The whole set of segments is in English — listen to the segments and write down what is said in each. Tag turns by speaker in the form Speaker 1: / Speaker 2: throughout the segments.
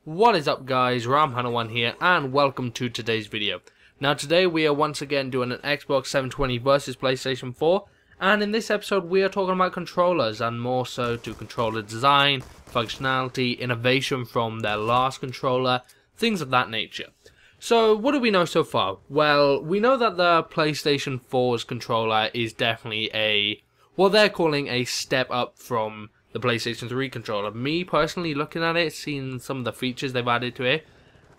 Speaker 1: What is up guys, Ramhana1 here and welcome to today's video. Now today we are once again doing an Xbox 720 versus PlayStation 4, and in this episode we are talking about controllers and more so to controller design, functionality, innovation from their last controller, things of that nature. So what do we know so far? Well, we know that the PlayStation 4's controller is definitely what they're calling a step up from the PlayStation 3 controller. Me personally, looking at it, seeing some of the features they've added to it,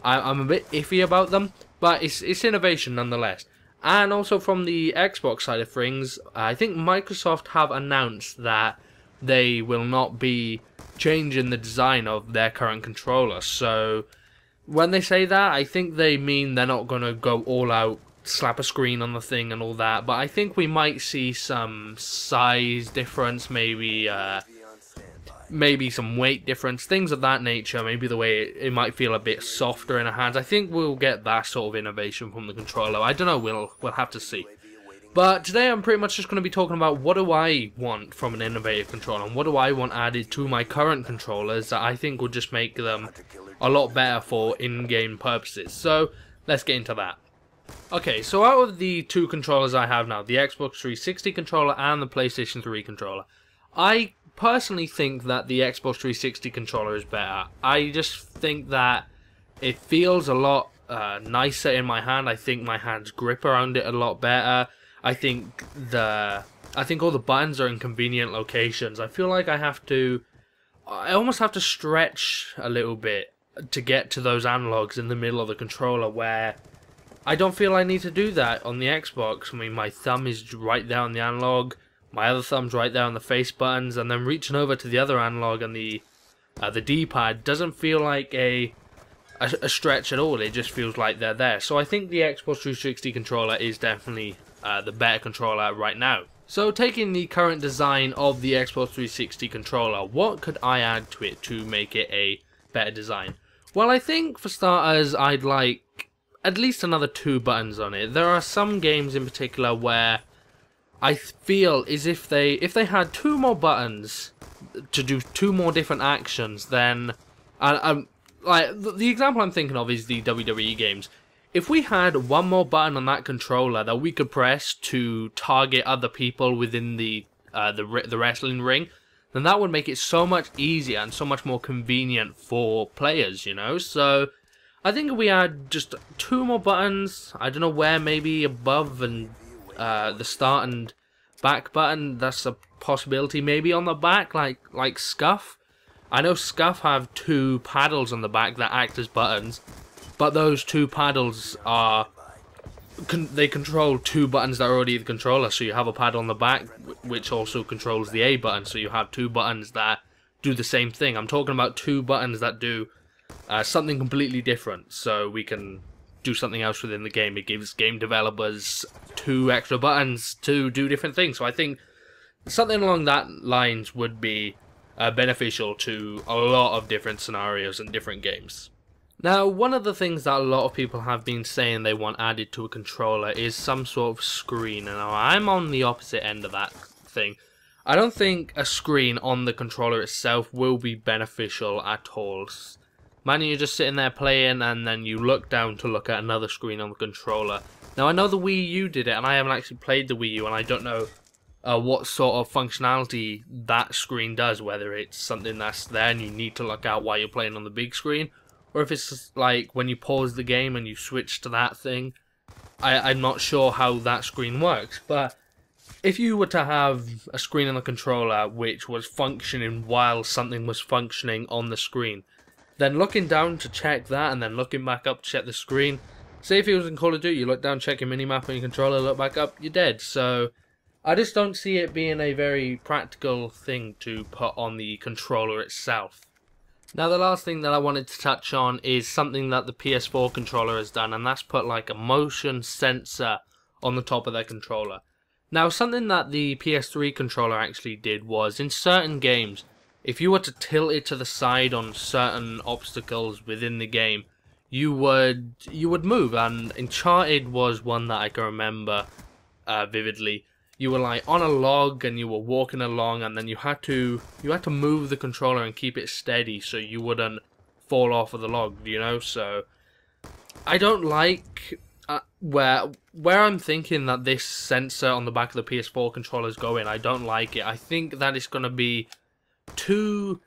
Speaker 1: I'm a bit iffy about them, but it's innovation nonetheless. And also from the Xbox side of things, I think Microsoft have announced that they will not be changing the design of their current controller. So when they say that, I think they mean they're not going to go all out, slap a screen on the thing and all that, but I think we might see some size difference, maybe some weight difference, things of that nature, maybe the way it might feel a bit softer in our hands. I think we'll get that sort of innovation from the controller. I don't know, we'll have to see. But today I'm pretty much just going to be talking about what do I want from an innovative controller, and what do I want added to my current controllers that I think will just make them a lot better for in-game purposes. So let's get into that. Okay, so out of the two controllers I have now, the Xbox 360 controller and the PlayStation 3 controller, I personally think that the Xbox 360 controller is better. I just think that it feels a lot nicer in my hand. I think my hands grip around it a lot better. I think all the buttons are in convenient locations. I feel like I almost have to stretch a little bit to get to those analogs in the middle of the controller, where I don't feel I need to do that on the Xbox. I mean, my thumb is right there on the analog, my other thumb's right there on the face buttons, and then reaching over to the other analog and the D-pad doesn't feel like a stretch at all. It just feels like they're there. So I think the Xbox 360 controller is definitely the better controller right now. So taking the current design of the Xbox 360 controller, what could I add to it to make it a better design? Well, I think for starters I'd like at least another 2 buttons on it. There are some games in particular where I feel as if they had 2 more buttons to do 2 more different actions, then like the example I'm thinking of is the WWE games. If we had 1 more button on that controller that we could press to target other people within the wrestling ring, then that would make it so much easier and so much more convenient for players, you know. So I think if we had just 2 more buttons, I don't know where, maybe above and the start and back button, that's a possibility. Maybe on the back, like Scuff. I know Scuff have 2 paddles on the back that act as buttons, but those 2 paddles they control 2 buttons that are already in the controller. So you have a paddle on the back which also controls the A button, so you have 2 buttons that do the same thing. I'm talking about 2 buttons that do something completely different, so we can do something else within the game. It gives game developers 2 extra buttons to do different things. So I think something along that lines would be beneficial to a lot of different scenarios and different games. Now, one of the things that a lot of people have been saying they want added to a controller is some sort of screen, and I'm on the opposite end of that thing. I don't think a screen on the controller itself will be beneficial at all. Imagine you're just sitting there playing and then you look down to look at another screen on the controller. Now I know the Wii U did it, and I haven't actually played the Wii U, and I don't know what sort of functionality that screen does, whether it's something that's there and you need to look out while you're playing on the big screen, or if it's just like when you pause the game and you switch to that thing. I'm not sure how that screen works, but if you were to have a screen on the controller which was functioning while something was functioning on the screen, then looking down to check that, and then looking back up to check the screen. Say if it was in Call of Duty, you look down, check your minimap on your controller, look back up, you're dead. So I just don't see it being a very practical thing to put on the controller itself. Now the last thing that I wanted to touch on is something that the PS4 controller has done, and that's put like a motion sensor on the top of their controller. Now something that the PS3 controller actually did was, in certain games, if you were to tilt it to the side on certain obstacles within the game, you would move. And Uncharted was one that I can remember vividly. You were like on a log and you were walking along, and then you had to move the controller and keep it steady so you wouldn't fall off of the log, you know. So I don't like where I'm thinking that this sensor on the back of the PS4 controller is going. I don't like it. I think that it's going to be too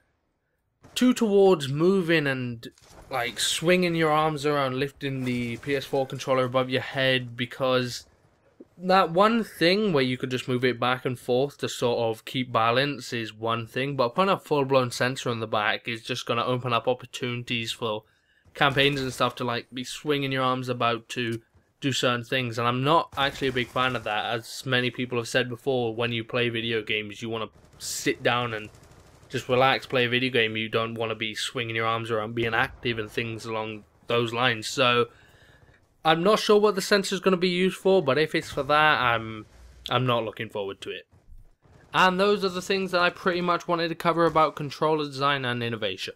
Speaker 1: towards moving and like swinging your arms around, lifting the PS4 controller above your head, because that one thing where you could just move it back and forth to sort of keep balance is one thing, but putting a full-blown sensor on the back is just going to open up opportunities for campaigns and stuff to like be swinging your arms about to do certain things, and I'm not actually a big fan of that. As many people have said before, when you play video games, you want to sit down and just relax, play a video game. You don't want to be swinging your arms around, being active and things along those lines. So I'm not sure what the sensor is going to be used for, but if it's for that, I'm not looking forward to it. And those are the things that I pretty much wanted to cover about controller design and innovation.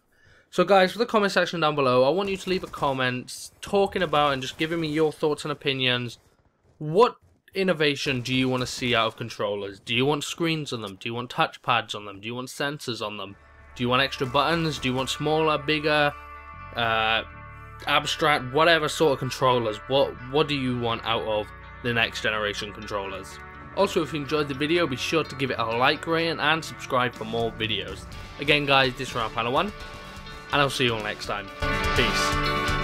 Speaker 1: So guys, for the comment section down below, I want you to leave a comment talking about and just giving me your thoughts and opinions. What innovation do you want to see out of controllers? Do you want screens on them? Do you want touchpads on them? Do you want sensors on them? Do you want extra buttons? Do you want smaller, bigger, abstract, whatever sort of controllers? What do you want out of the next generation controllers? Also, if you enjoyed the video, be sure to give it a like rating and subscribe for more videos. Again guys, this is Round Panel 1, and I'll see you all next time. Peace.